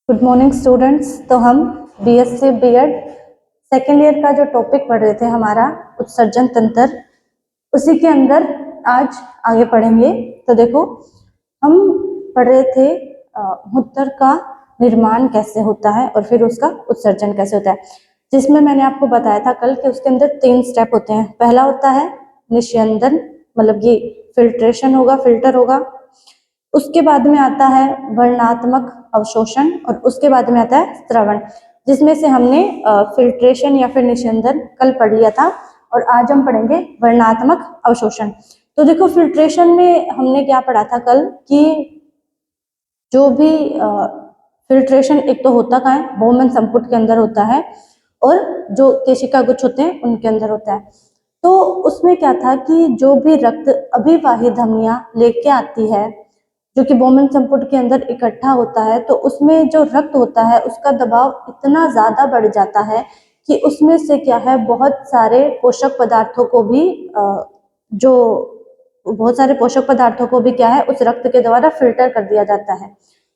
Good morning students. तो हम BSc BEd second year का जो टॉपिक पढ़ रहे थे हमारा उत्सर्जन तंत्र, उसी के अंदर आज आगे पढ़ेंगे। तो देखो, हम पढ़ रहे थे मूत्र का निर्माण कैसे होता है और फिर उसका उत्सर्जन कैसे होता है, जिसमें मैंने आपको बताया था कल कि उसके अंदर 3 स्टेप होते हैं। पहला होता है निस्यंदन, मतलब ये फिल्ट्रेशन होगा, फिल्टर होगा। उसके बाद में आता है वर्णात्मक अवशोषण और उसके बाद में आता है स्रवण, जिसमें से हमने फिल्ट्रेशन या फिर निस्यंदन कल पढ़ लिया था और आज हम पढ़ेंगे वर्णात्मक अवशोषण। तो देखो, फिल्ट्रेशन में हमने क्या पढ़ा था कल कि जो भी फिल्ट्रेशन एक तो होता कहाँ है, बोमन संपुट के अंदर होता है और जो केशिका गुच्छ होते हैं उनके अंदर होता है। तो उसमें क्या था कि जो भी रक्त अभिवाही धमनियां लेके आती है, जो कि बोमन संपुट के अंदर इकट्ठा होता है, तो उसमें जो रक्त होता है उसका दबाव इतना ज्यादा बढ़ जाता है कि उसमें से क्या है, बहुत सारे पोषक पदार्थों को भी क्या है उस रक्त के द्वारा फिल्टर कर दिया जाता है।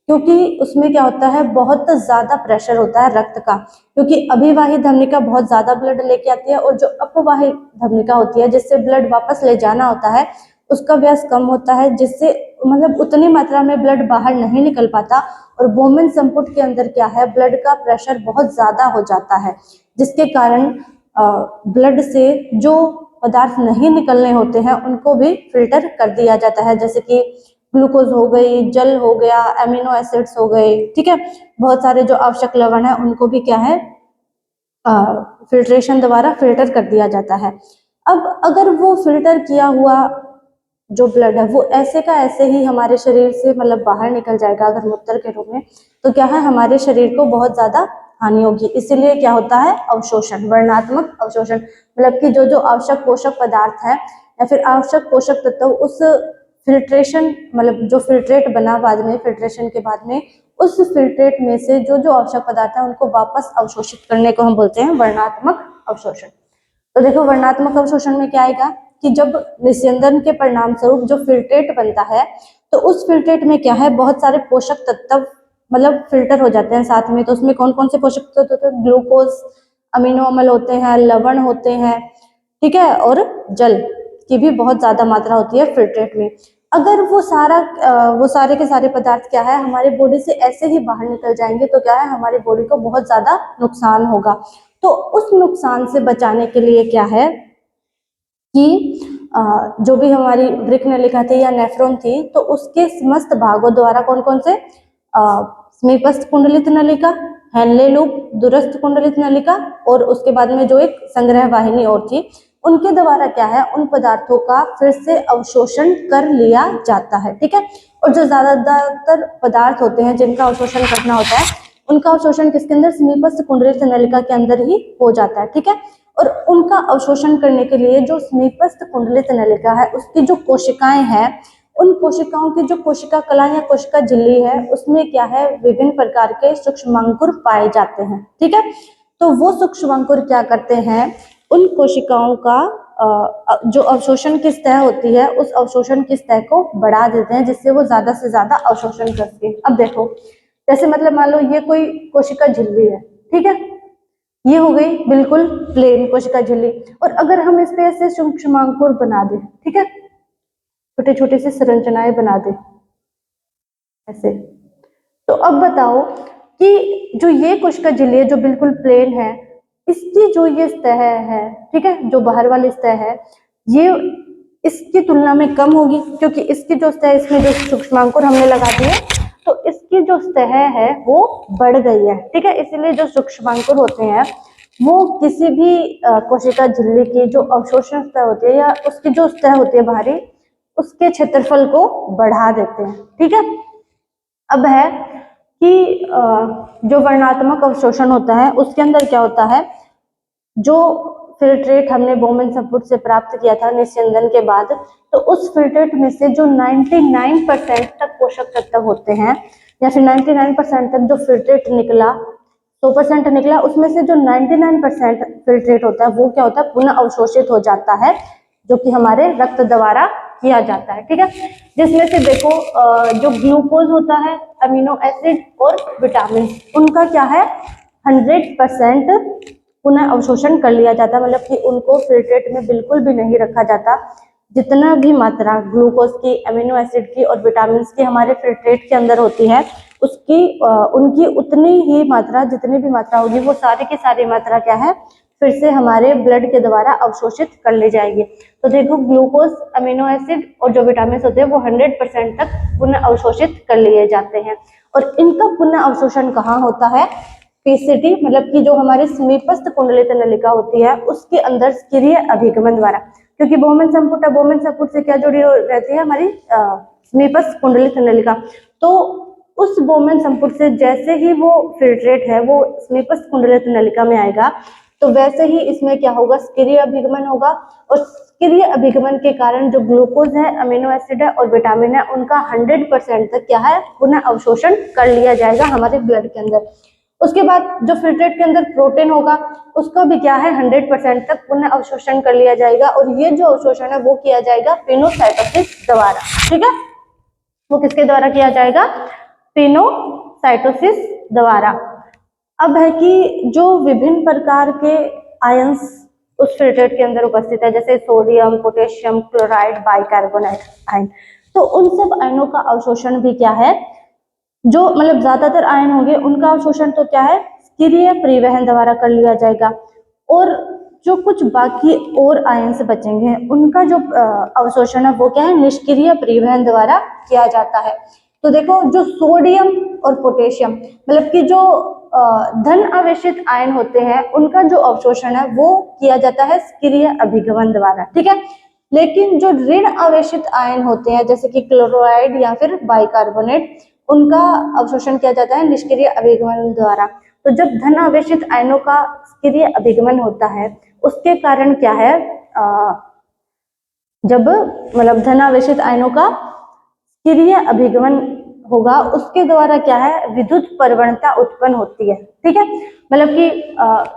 क्योंकि उसमें क्या होता है, बहुत ज्यादा प्रेशर होता है रक्त का, क्योंकि अभिवाही धमनिका बहुत ज्यादा ब्लड लेके आती है और जो अपवाही धमनिका होती है जिससे ब्लड वापस ले जाना होता है उसका व्यास कम होता है, जिससे मतलब उतनी मात्रा में ब्लड बाहर नहीं निकल पाता। और बोमन संपुट के अंदर क्या है, ब्लड का प्रेशर बहुत ज्यादा हो जाता है, जिसके कारण ब्लड से जो पदार्थ नहीं निकलने होते हैं उनको भी फिल्टर कर दिया जाता है, जैसे कि ग्लूकोज हो गई, जल हो गया, एमिनो एसिड्स हो गए, ठीक है। बहुत सारे जो आवश्यक लवण है उनको भी क्या है, फिल्ट्रेशन द्वारा फिल्टर कर दिया जाता है। अब अगर वो फिल्टर किया हुआ जो ब्लड है वो ऐसे का ऐसे ही हमारे शरीर से मतलब बाहर निकल जाएगा अगर मूत्र के रूप में, तो क्या है, हमारे शरीर को बहुत ज्यादा हानि होगी। इसीलिए क्या होता है, अवशोषण, वर्णात्मक अवशोषण, मतलब कि जो जो आवश्यक पोषक पदार्थ है या फिर आवश्यक पोषक तत्व उस फिल्ट्रेशन, मतलब जो फिल्ट्रेट बना बाद में, फिल्ट्रेशन के बाद में उस फिल्ट्रेट में से जो जो आवश्यक पदार्थ है उनको वापस अवशोषित करने को हम बोलते हैं वर्णात्मक अवशोषण। तो देखो, वर्णात्मक अवशोषण में क्या आएगा कि जब निस्यंदन के परिणाम स्वरूप जो फिल्ट्रेट बनता है, तो उस फिल्ट्रेट में क्या है, बहुत सारे पोषक तत्व मतलब फिल्टर हो जाते हैं साथ में। तो उसमें कौन कौन से पोषक तत्व होते हैं, ग्लूकोज, अमीनो अम्ल होते हैं, लवण होते हैं, ठीक है, और जल की भी बहुत ज्यादा मात्रा होती है फिल्ट्रेट में। अगर वो सारे के सारे पदार्थ क्या है हमारी बॉडी से ऐसे ही बाहर निकल जाएंगे, तो क्या है, हमारी बॉडी को बहुत ज्यादा नुकसान होगा। तो उस नुकसान से बचाने के लिए क्या है कि जो भी हमारी वृक्क नलिका थी या नेफ्रॉन थी, तो उसके समस्त भागों द्वारा कौन कौन से, समीपस्थ कुंडलित नलिका, हेनले लूप, दूरस्थ कुंडलित नलिका और उसके बाद में जो एक संग्रह वाहिनी और थी, उनके द्वारा क्या है, उन पदार्थों का फिर से अवशोषण कर लिया जाता है, ठीक है। और जो ज्यादातर पदार्थ होते हैं जिनका अवशोषण करना होता है, उनका अवशोषण किसके अंदर, समीपस्थ कुंडलित नलिका के अंदर ही हो जाता है, ठीक है। और उनका अवशोषण करने के लिए जो समीपस्थ कुंडलित नलिका है उसकी जो कोशिकाएं हैं, उन कोशिकाओं की जो कोशिका कला या कोशिका झिल्ली है, उसमें क्या है, विभिन्न प्रकार के सूक्ष्मांकुर पाए जाते हैं, ठीक है। तो वो सूक्ष्मांकुर क्या करते हैं, उन कोशिकाओं का जो अवशोषण की सतह होती है उस अवशोषण की सतह को बढ़ा देते हैं, जिससे वो ज्यादा से ज्यादा अवशोषण करती है। अब देखो, जैसे मतलब मान लो ये कोई कोशिका झिल्ली है, ठीक है, ये हो गई बिल्कुल प्लेन कोशिका झिल्ली, और अगर हम इस पे ऐसे सूक्ष्मांकुर बना दें, ठीक है, छोटे छोटे से संरचनाएं बना दें ऐसे, तो अब बताओ कि जो ये कोशिका झिल्ली है जो बिल्कुल प्लेन है, इसकी जो ये सतह है, ठीक है, जो बाहर वाली सतह है, ये इसकी तुलना में कम होगी, क्योंकि इसकी जो सतह, इसमें जो सूक्ष्मांकुर हमने लगा दिए, तो इसकी जो सतह है वो बढ़ गई है, ठीक है। इसीलिए जो सूक्ष्मांकुर होते हैं वो किसी भी कोशिका झिल्ली की जो अवशोषण सतह होती है या उसकी जो सतह होती है बाहरी, उसके क्षेत्रफल को बढ़ा देते हैं, ठीक है। अब है कि जो वर्णात्मक अवशोषण होता है उसके अंदर क्या होता है, जो फिल्ट्रेट हमने बोमन संपुट से प्राप्त किया था निस्यंदन के बाद, तो उस फिल्ट्रेट में से जो 99% तक पोषक तत्व होते हैं या फिर 99% तक जो फिल्ट्रेट निकला, 100% निकला, उसमें से जो 99% फिल्ट्रेट होता है वो क्या होता है, पुनः अवशोषित हो जाता है, जो कि हमारे रक्त द्वारा किया जाता है, ठीक है। जिसमें से देखो जो ग्लूकोज होता है, अमीनो एसिड और विटामिन, उनका क्या है 100% पुनः अवशोषण कर लिया जाता है, मतलब कि उनको फिल्ट्रेट में बिल्कुल भी नहीं रखा जाता। जितना भी मात्रा ग्लूकोज की, अमीनो एसिड की और विटामिन की हमारे फिल्ट्रेट के अंदर होती है, उसकी उनकी उतनी ही मात्रा, जितनी भी मात्रा होगी वो सारी की सारी मात्रा क्या है फिर से हमारे ब्लड के द्वारा अवशोषित कर ली जाएगी। तो देखो ग्लूकोज, अमीनो एसिड और जो विटामिन होते हैं वो 100% तक पुनः अवशोषित कर लिए जाते हैं। और इनका पुनः अवशोषण कहाँ होता है, पीसीटी, मतलब कि जो हमारी समीपस्थ कुंडलित नलिका होती है उसके अंदर स्किरीय अभिगमन द्वारा, क्योंकि बोमेन संपुट है, बोमेन संपुट से क्या जुड़ी रहती है हमारी समीपस्थ कुंडलित नलिका। तो उस बोमेन संपुट से जैसे ही वो फिल्ट्रेट है वो समीपस्थ कुंडलित नलिका में आएगा, तो वैसे ही इसमें क्या होगा, स्किरीय अभिगमन होगा। और स्किरीय अभिगमन के कारण जो ग्लूकोज है, अमीनो एसिड है और विटामिन है, उनका 100% तक क्या है पुनः अवशोषण कर लिया जाएगा हमारे ब्लड के अंदर। उसके बाद जो फिल्ट्रेट के अंदर प्रोटीन होगा उसका भी क्या है 100% तक पुनः अवशोषण कर लिया जाएगा। और ये जो अवशोषण है वो किया जाएगा पिनोसाइटोसिस द्वारा, ठीक है, वो किसके द्वारा किया जाएगा, पिनोसाइटोसिस द्वारा। अब है कि जो विभिन्न प्रकार के आयंस उस फिल्ट्रेट के अंदर उपस्थित है, जैसे sodium, potassium, chloride, bicarbonate ion, तो उन सब आयनों का अवशोषण भी क्या है, जो मतलब ज्यादातर आयन होंगे उनका अवशोषण तो क्या है स्किरीय परिवहन द्वारा कर लिया जाएगा। और जो कुछ बाकी और आयंस बचेंगे उनका जो अवशोषण है वो क्या है निष्क्रिय परिवहन द्वारा किया जाता है। तो देखो जो सोडियम और पोटेशियम, मतलब कि जो धन आवेशित आयन होते हैं उनका जो अवशोषण है वो किया जाता है सक्रिय अभिगमन द्वारा, ठीक है। लेकिन जो ऋण आवेशित आयन होते हैं जैसे कि क्लोराइड या फिर बाइकार्बोनेट, उनका अवशोषण किया जाता है निष्क्रिय अभिगमन द्वारा। तो जब धन आवेशित आयनों का सक्रिय अभिगमन होता है उसके कारण क्या है, जब मतलब धन आवेशित आयनों का सक्रिय अभिगमन होगा उसके द्वारा क्या है विद्युत प्रवणता उत्पन्न होती है, ठीक है। मतलब कि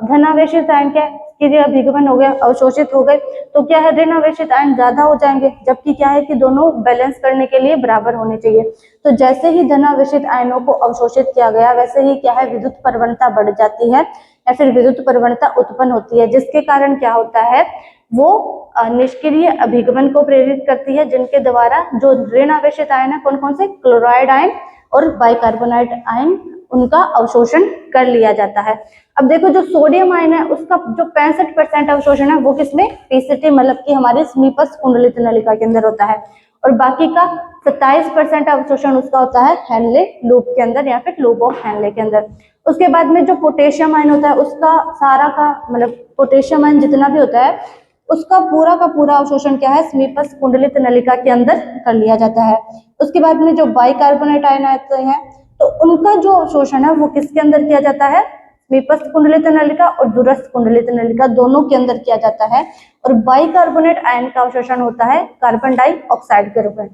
धनावेशित आयन क्या है सक्रिय अभिगमन हो गया, अवशोषित हो गए, तो क्या है ऋण आवेशित आयन ज्यादा हो जाएंगे, जबकि क्या है कि दोनों बैलेंस करने के लिए बराबर होने चाहिए। तो जैसे ही धनावेशित आयनों को अवशोषित किया गया वैसे ही क्या है विद्युत प्रवणता बढ़ जाती है या फिर विद्युत प्रवणता उत्पन्न होती है, जिसके कारण क्या होता है वो निष्क्रिय अभिगमन को प्रेरित करती है, जिनके द्वारा जो ऋण आवेशित आयन है कौन कौन से, क्लोराइड आयन और बाइकार्बोनेट आयन, उनका अवशोषण कर लिया जाता है। अब देखो जो सोडियम आयन है उसका जो 65% अवशोषण है वो किसमें, पीसीटी, मतलब कि हमारे समीपस्थ कुंडलित नलिका के अंदर होता है। और बाकी का 27% अवशोषण उसका होता है हेनले लूप के अंदर या फिर लूप ऑफ हेनले के अंदर। उसके बाद में जो पोटेशियम आयन होता है उसका सारा का मतलब पोटेशियम आयन जितना भी होता है उसका पूरा का पूरा अवशोषण क्या है समीपस्थ कुंडलित नलिका के अंदर कर लिया जाता है। उसके बाद में जो बाइकार्बोनेट आयन आते हैं तो उनका जो अवशोषण है वो किसके अंदर किया जाता है, समीपस्थ कुंडलित नलिका और दूरस्थ कुंडलित नलिका दोनों के अंदर किया जाता है। और बाइकार्बोनेट आयन का अवशोषण होता है कार्बन डाइऑक्साइड के रूप में।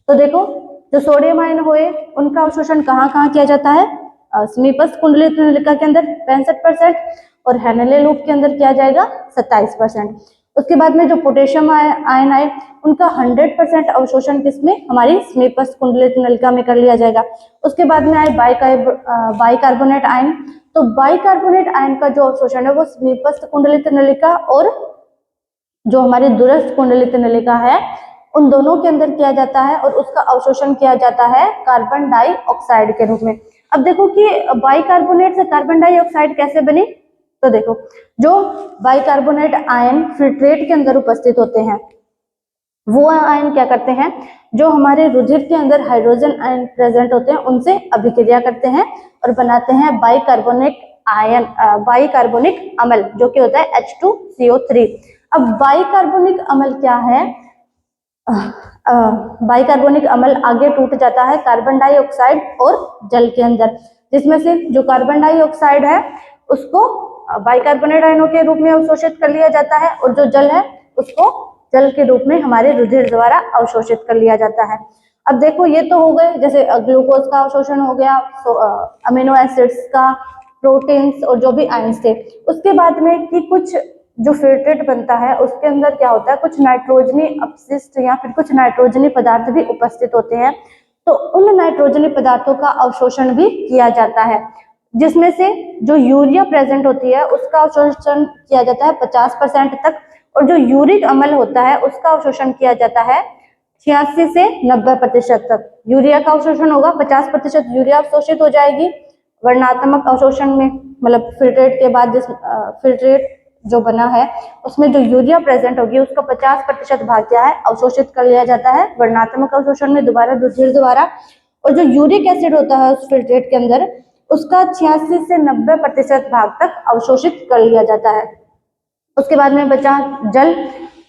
तो देखो जो सोडियम आयन हुए उनका अवशोषण कहाँ कहाँ किया जाता है, समीपस्थ कुंडलित नलिका के अंदर 65% और हेनले लूप के अंदर किया जाएगा 27%। उसके बाद में जो पोटेशियम आयन आए उनका 100% अवशोषण किसमें, हमारी समीपस्थ कुंडलित नलिका में कर लिया जाएगा। उसके बाद में आए बाइकार्बोनेट आयन, तो बाइकार्बोनेट आयन का जो अवशोषण है वो समीपस्थ कुंडलित नलिका और जो हमारी दूरस्थ कुंडलित नलिका है उन दोनों के अंदर किया जाता है और उसका अवशोषण किया जाता है कार्बन डाइऑक्साइड के रूप में। अब देखो कि बाइकार्बोनेट से कार्बन डाइऑक्साइड कैसे बनी, तो देखो जो बाइकार्बोनेट आयन फिल्ट्रेट के अंदर उपस्थित होते हैं वो आयन क्या करते हैं, जो हमारे रुधिर के अंदर हाइड्रोजन आयन प्रेजेंट होते हैं उनसे अभिक्रिया करते हैं और बनाते हैं बाइकार्बोनेट आयन, बाइकार्बोनिक अम्ल जो कि होता है H2CO3। अब बाइकार्बोनिक अम्ल क्या है, बाइकार्बोनिक अम्ल आगे टूट जाता है कार्बन डाइऑक्साइड और जल के अंदर, जिसमें से जो कार्बन डाइऑक्साइड है उसको बाइकार्बोनेट आयनों के रूप में अवशोषित कर लिया जाता है और जो जल है उसको जल के रूप में हमारे रुधिर द्वारा अवशोषित कर लिया जाता है। अब देखो ये तो हो गए जैसे ग्लूकोज का अवशोषण हो गया, अमीनो एसिड्स का, प्रोटीन्स और जो भी आयंस थे। उसके बाद में कि कुछ जो फिल्ट्रेट बनता है उसके अंदर क्या होता है, कुछ नाइट्रोजनी अपशिष्ट या फिर कुछ नाइट्रोजनी पदार्थ भी उपस्थित होते हैं। तो उन नाइट्रोजनी पदार्थों का अवशोषण भी किया जाता है, जिसमें से जो यूरिया प्रेजेंट होती है उसका अवशोषण किया जाता है 50% तक, और जो यूरिक अम्ल होता है उसका अवशोषण किया जाता है 86 से 90% तक। यूरिया का अवशोषण होगा 50% यूरिया अवशोषित हो जाएगी वर्णात्मक अवशोषण में, मतलब फिल्ट्रेट के बाद जिस फिल्ट्रेट जो बना है उसमें जो यूरिया प्रेजेंट होगी उसका 50% भाग क्या है, अवशोषित कर लिया जाता है वर्णात्मक अवशोषण में दोबारा रुधिर द्वारा। और जो यूरिक एसिड होता है उस फिल्ट्रेट के अंदर उसका 86 से 90% भाग तक अवशोषित कर लिया जाता है। उसके बाद में बचा जल।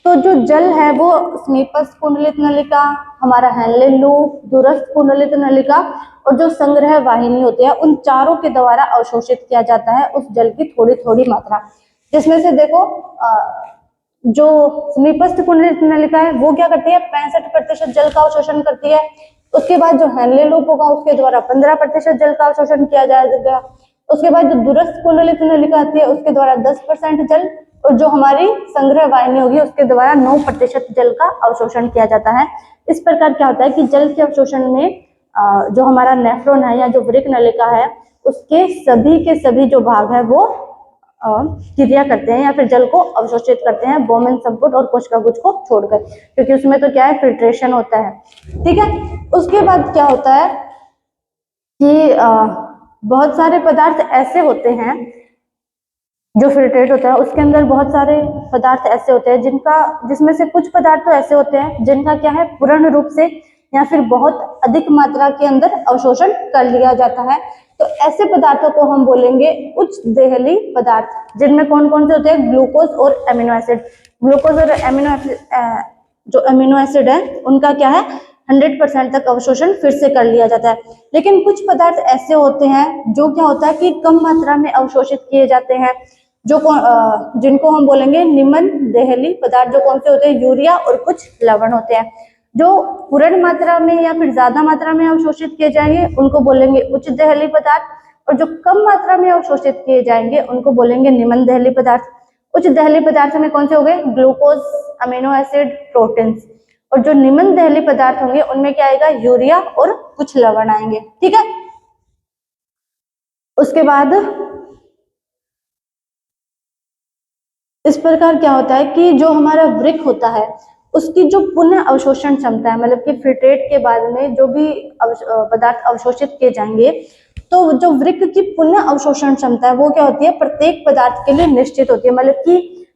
तो जो जल है वो समीपस्थ कुंडलित नलिका, हमारा हेनले लूप, दूरस्थ कुंडलित नलिका और जो संग्रह वाहिनी होती है उन चारों के द्वारा अवशोषित किया जाता है उस जल की थोड़ी थोड़ी मात्रा, जिसमें से देखो जो समीपस्थ कुंडलित नलिका है वो क्या करती है, 65% जल का अवशोषण करती है। उसके बाद जो हेनले लूप होगा उसके द्वारा 15% जल का अवशोषण किया जाएगा। उसके बाद जो दूरस्थ कुंडलित नलिका आती है उसके द्वारा 10% जल, और जो हमारी संग्रह वाहिनी होगी उसके द्वारा 9% जल का अवशोषण किया जाता है। इस प्रकार क्या होता है कि जल के अवशोषण में जो हमारा नेफ्रॉन है या जो वृक्क नलिका है उसके सभी के सभी जो भाग है वो क्रिया करते हैं या फिर जल को अवशोषित करते हैं बोमेन संपुट और कोशिकागुच्छ को छोड़कर, क्योंकि उसमें तो क्या है, फिल्ट्रेशन होता है। ठीक है, उसके बाद क्या होता है कि बहुत सारे पदार्थ ऐसे होते हैं जो फिल्ट्रेट होता है उसके अंदर बहुत सारे पदार्थ ऐसे होते हैं जिसमें से कुछ पदार्थ तो ऐसे होते हैं जिनका क्या है, पूर्ण रूप से या फिर बहुत अधिक मात्रा के अंदर अवशोषण कर लिया जाता है। तो ऐसे पदार्थों को हम बोलेंगे उच्च देहली पदार्थ, जिनमें कौन कौन से होते हैं, ग्लूकोज और एमिनो एसिड। ग्लूकोज और एमिनो जो एमिनो एसिड है उनका क्या है, 100% तक अवशोषण फिर से कर लिया जाता है। लेकिन कुछ पदार्थ ऐसे होते हैं जो क्या होता है कि कम मात्रा में अवशोषित किए जाते हैं, जिनको हम बोलेंगे निम्न देहली पदार्थ। जो कौन से होते हैं, यूरिया और कुछ लवण होते हैं। जो पूर्ण मात्रा में या फिर ज्यादा मात्रा में अवशोषित किए जाएंगे उनको बोलेंगे उच्च देहली पदार्थ, और जो कम मात्रा में अवशोषित किए जाएंगे उनको बोलेंगे निम्न देहली पदार्थ। उच्च देहली पदार्थ में कौन से हो गए, ग्लूकोज, अमीनो एसिड, प्रोटीन्स। और जो निम्न देहली पदार्थ होंगे उनमें क्या आएगा, यूरिया और कुछ लवण आएंगे। ठीक है, उसके बाद इस प्रकार क्या होता है कि जो हमारा वृक्क होता है उसकी जो पुनः अवशोषण क्षमता है, मतलब कि फिल्ट्रेट के बाद में जो भी पदार्थ अवशोषित किए जाएंगे तो जो वृक्क की पुनः अवशोषण क्षमता है वो क्या होती है, प्रत्येक पदार्थ के लिए निश्चित होती है। मतलब कि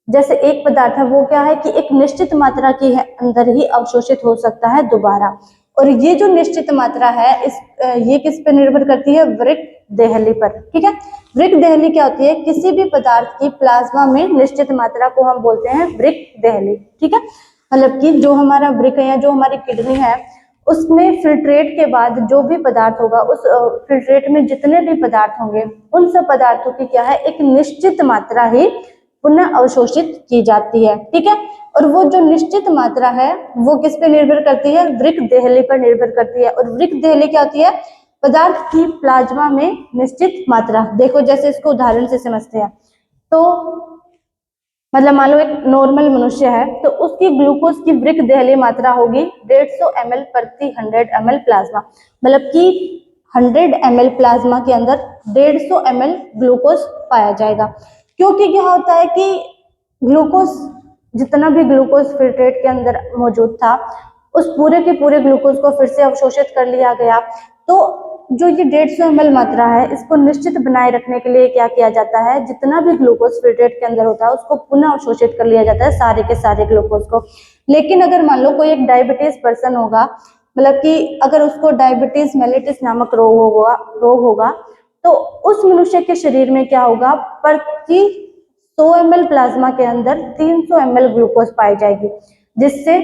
जैसे एक पदार्थ है वो क्या है कि एक निश्चित मात्रा के अंदर ही अवशोषित हो सकता है दोबारा, और ये जो निश्चित मात्रा है ये किस पे निर्भर करती है, वृक्क देहली पर। ठीक है, वृक्क देहली क्या होती है, किसी भी पदार्थ की प्लाज्मा में निश्चित मात्रा को हम बोलते हैं वृक्क देहली। ठीक है, मतलब कि जो हमारा वृक्क है या जो हमारी किडनी है उसमें फिल्ट्रेट के बाद जो भी पदार्थ होगा उस फिल्ट्रेट में जितने भी पदार्थ होंगे उन सब पदार्थों की क्या है, एक निश्चित मात्रा ही पुनः अवशोषित की जाती है। ठीक है, और वो जो निश्चित मात्रा है वो किस पे निर्भर करती है, वृक्क देहली पर निर्भर करती है। और वृक्क देहली क्या होती है, पदार्थ की प्लाज्मा में निश्चित मात्रा। देखो जैसे इसको उदाहरण से समझते हैं, तो मतलब मान लो एक नॉर्मल मनुष्य है तो उसकी ग्लूकोज की वृक्क देहली मात्रा होगी 150 ml प्रति 100 ml प्लाज्मा। मतलब कि 100 ml प्लाज्मा के अंदर 150 ml ग्लूकोज पाया जाएगा। क्योंकि क्या होता है कि ग्लूकोज, जितना भी ग्लूकोज फिल्ट्रेट के अंदर मौजूद था उस पूरे के पूरे ग्लूकोज को फिर से अवशोषित कर लिया गया। तो जो ये 150 ml मात्रा है इसको निश्चित बनाए रखने के लिए क्या किया जाता है, जितना भी ग्लूकोज फिल्ट्रेट के अंदर होता है उसको पुनः अवशोषित कर लिया जाता है, सारे के सारे ग्लूकोज को। लेकिन अगर मान लो कोई एक डायबिटीज पर्सन होगा, मतलब कि अगर उसको डायबिटीज मेलिटस नामक रोग होगा तो उस मनुष्य के शरीर में क्या होगा, प्रति 100 ml प्लाज्मा के अंदर 300 ml ग्लूकोज पाई जाएगी, जिससे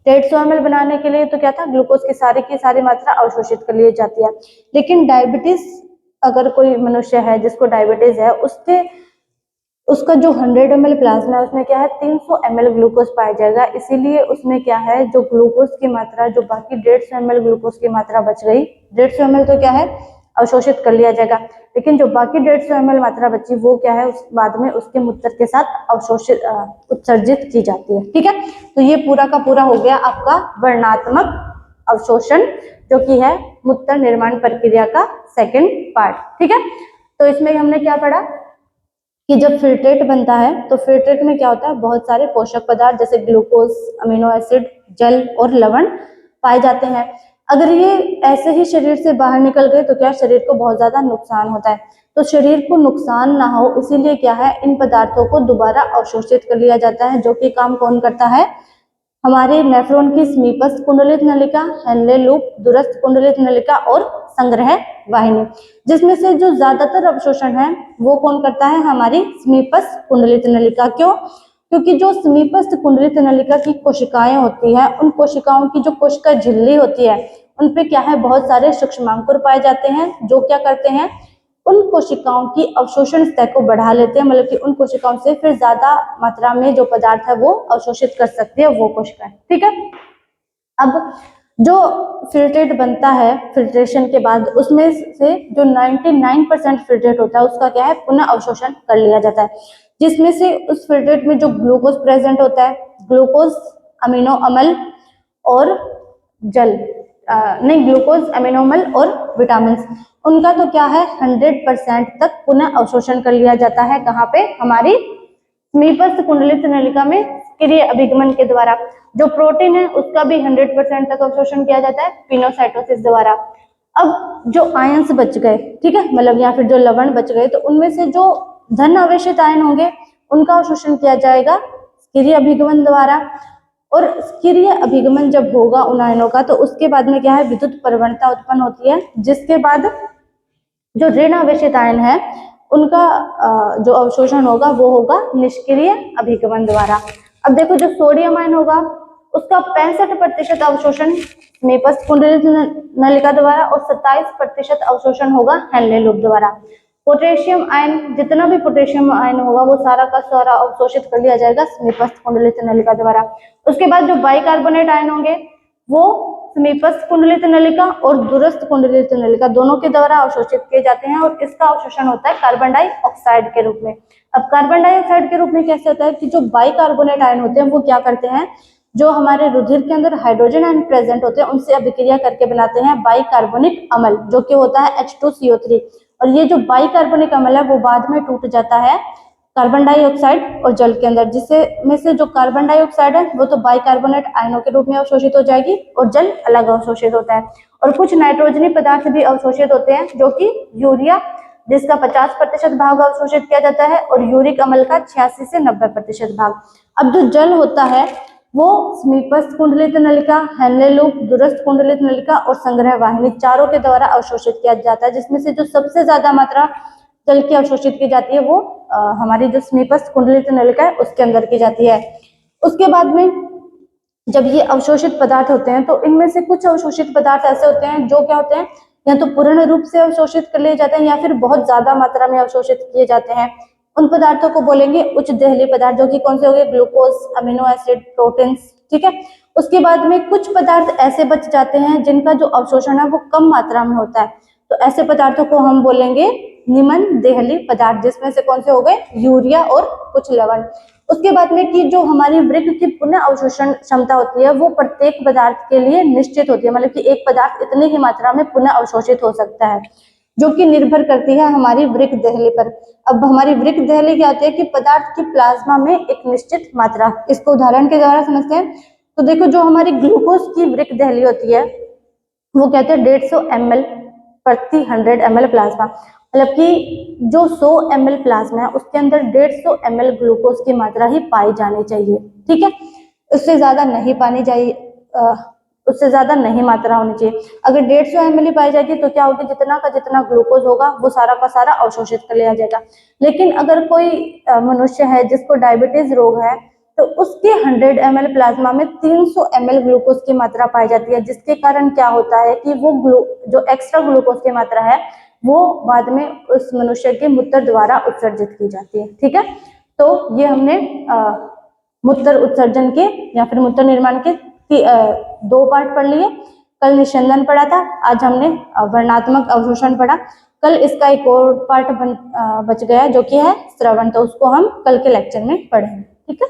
150 ml बनाने के लिए तो क्या था, ग्लूकोज की सारी मात्रा अवशोषित कर ली जाती है। लेकिन डायबिटीज अगर कोई मनुष्य है जिसको डायबिटीज है उसका जो 100 ml प्लाज्मा है उसमें क्या है, 300 ml ग्लूकोज पाया जाएगा। इसीलिए उसमें क्या है, जो ग्लूकोज की मात्रा, जो बाकी 150 ml ग्लूकोज की मात्रा बच गई, 150 ml तो क्या है अवशोषित कर लिया जाएगा। लेकिन जो बाकी 150 ml मात्रा बची वो क्या है, उस बाद में उसके मूत्र के साथ अवशोषित उत्सर्जित की जाती है। ठीक है, तो ये पूरा का पूरा हो गया आपका वर्णनात्मक अवशोषण, जो कि है मूत्र निर्माण प्रक्रिया का सेकंड पार्ट। ठीक है, तो इसमें हमने क्या पढ़ा कि जब फिल्ट्रेट बनता है तो फिल्ट्रेट में क्या होता है, बहुत सारे पोषक पदार्थ जैसे ग्लूकोज, अमीनो एसिड, जल और लवण पाए जाते हैं। अगर ये ऐसे ही शरीर से बाहर निकल गए तो क्या शरीर को बहुत ज्यादा नुकसान होता है। तो शरीर को नुकसान ना हो इसीलिए क्या है, इन पदार्थों को दोबारा अवशोषित कर लिया जाता है, जो कि काम कौन करता है, हमारे नेफ्रॉन की समीपस्थ कुंडलित नलिका, हेनले लूप, दूरस्थ कुंडलित नलिका और संग्रह वाहिनी, जिसमें से जो ज्यादातर अवशोषण है वो कौन करता है, हमारी समीपस्थ कुंडलित नलिका। क्यों? क्योंकि जो समीपस्थ कुंडलित नलिका की कोशिकाएं होती है, उन कोशिकाओं की जो कोशिका झिल्ली होती है उन पे क्या है, बहुत सारे सूक्ष्मांकुर पाए जाते हैं, जो क्या करते हैं, उन कोशिकाओं की अवशोषण स्तर को बढ़ा लेते हैं, मतलब कि उन कोशिकाओं से फिर ज्यादा मात्रा में जो पदार्थ है वो अवशोषित कर सकती है वो कोशिकाएं। ठीक है, अब जो फिल्ट्रेट बनता है फिल्ट्रेशन के बाद, उसमें से जो 99% फिल्ट्रेट होता है उसका क्या है, पुनः अवशोषण कर लिया जाता है, जिसमें से उस फिल्ट्रेट में जो ग्लूकोज प्रेजेंट होता है, ग्लूकोज, अमीनो अम्ल और जल नहीं, ग्लूकोज, अमीनो अम्ल और विटामिन, उनका तो क्या है 100% तक पुनः अवशोषण कर लिया जाता है। कहाँ पे, हमारी समीपस्थ कुंडलित नलिका में सक्रिय अभिगमन के द्वारा। जो प्रोटीन है उसका भी 100% तक अवशोषण किया जाता है पिनोसाइटोसिस द्वारा। अब जो आयंस बच गए, ठीक है, मतलब या फिर जो लवण बच गए, तो उनमें से जो धन आवेशित आयन होंगे उनका अवशोषण किया जाएगा सक्रिय अभिगमन द्वारा। और सक्रिय अभिगमन जब होगा उन आयनों का, तो उसके बाद में क्या है, विद्युत प्रवणता उत्पन्न होती है, जिसके बाद जो ऋण आवेशित आयन है उनका जो अवशोषण होगा वो होगा निष्क्रिय अभिगमन द्वारा। अब देखो, जो सोडियम आयन होगा उसका 65% अवशोषण समीपस्थ कुंडलित नलिका द्वारा और 27% अवशोषण होगा हेनले लूप द्वारा। पोटेशियम आयन, जितना भी पोटेशियम आयन होगा वो सारा का सारा अवशोषित कर लिया जाएगा समीपस्थ कुंडलित नलिका द्वारा। उसके बाद जो बाइकार्बोनेट आयन होंगे वो समीपस्थ कुंडलित नलिका और दूरस्थ कुंडलित नलिका दोनों के द्वारा अवशोषित किए जाते हैं, और इसका अवशोषण होता है कार्बन डाइऑक्साइड के रूप में। अब कार्बन डाइऑक्साइड के रूप में कैसे होता है कि जो बाइकार्बोनेट आयन होते हैं वो क्या करते हैं, जो हमारे रुधिर के अंदर हाइड्रोजन आयन प्रेजेंट होते हैं उनसे अभिक्रिया करके बनाते हैं बाइकार्बोनिक अम्ल, जो कि होता है H2CO3। और ये जो बाइकार्बोनिक अम्ल है वो बाद में टूट जाता है कार्बन डाइऑक्साइड और जल के अंदर, जिससे में से जो कार्बन डाइऑक्साइड है वो तो बाइकार्बोनेट आयनों के रूप में अवशोषित हो जाएगी और जल अलग अवशोषित होता है। और कुछ नाइट्रोजनी पदार्थ भी अवशोषित होते हैं, जो कि यूरिया, जिसका 50% भाग अवशोषित किया जाता है, और यूरिक अम्ल का 86 से 90% भाग। अब जो जल होता है वो समीपस्थ कुंडलित नलिका, हेनले लूप, दूरस्थ कुंडलित नलिका और संग्रह वाहिनी चारों के द्वारा अवशोषित किया जाता है, जिसमें से जो सबसे ज्यादा मात्रा जल की अवशोषित की जाती है वो हमारी जो समीपस्थ कुंडलित नलिका है उसके अंदर की जाती है। उसके बाद में जब ये अवशोषित पदार्थ होते हैं तो इनमें से कुछ अवशोषित पदार्थ ऐसे होते हैं जो क्या होते हैं, या तो पूर्ण रूप से अवशोषित कर लिए जाते हैं या फिर बहुत ज्यादा मात्रा में अवशोषित किए जाते हैं। उन पदार्थों को बोलेंगे उच्च देहली पदार्थ, जो कि कौन से हो गए, ग्लूकोज, अमीनो एसिड, प्रोटीन्स। ठीक है, उसके बाद में कुछ पदार्थ ऐसे बच जाते हैं जिनका जो अवशोषण है वो कम मात्रा में होता है, तो ऐसे पदार्थों को हम बोलेंगे निम्न देहली पदार्थ, जिसमें से कौन से हो गए, यूरिया और कुछ लवण। उसके बाद में कि जो हमारी वृक्क की पुनः अवशोषण क्षमता होती है वो प्रत्येक पदार्थ के लिए निश्चित होती है, मतलब कि एक पदार्थ इतनी ही मात्रा में पुनः अवशोषित हो सकता है, जो कि निर्भर करती है हमारी वृक्क देहली पर। अब हमारी वृक्क देहली क्या होती है कि पदार्थ की प्लाज्मा में एक निश्चित मात्रा, इसको उदाहरण के द्वारा समझते हैं। तो देखो, जो हमारी ग्लूकोज की वृक्क देहली होती है वो कहते हैं 150 ml प्रति 100 ml प्लाज्मा, मतलब कि जो 100 ml प्लाज्मा है उसके अंदर 150 ml ग्लूकोज की मात्रा ही पाई जानी चाहिए। ठीक है, उससे ज्यादा नहीं पानी चाहिए, उससे ज्यादा नहीं मात्रा होनी चाहिए। अगर 150 ml ही पाई जाएगी तो क्या होगी, जितना का जितना ग्लूकोज होगा वो सारा का सारा अवशोषित कर लिया जाएगा। लेकिन अगर कोई मनुष्य है जिसको डायबिटीज रोग है तो उसके 100 ml प्लाज्मा में 300 ml ग्लूकोज की मात्रा पाई जाती है, जिसके कारण क्या होता है कि वो जो एक्स्ट्रा ग्लूकोज की मात्रा है वो बाद में उस मनुष्य के मूत्र द्वारा उत्सर्जित की जाती है। ठीक है, तो ये हमने मूत्र उत्सर्जन के या फिर मूत्र निर्माण के 2 पार्ट पढ़ लिए। कल निस्यंदन पढ़ा था, आज हमने वर्णात्मक अवशोषण पढ़ा। कल इसका एक और पार्ट बच गया जो कि है श्रवण, तो उसको हम कल के लेक्चर में पढ़ेंगे। ठीक है।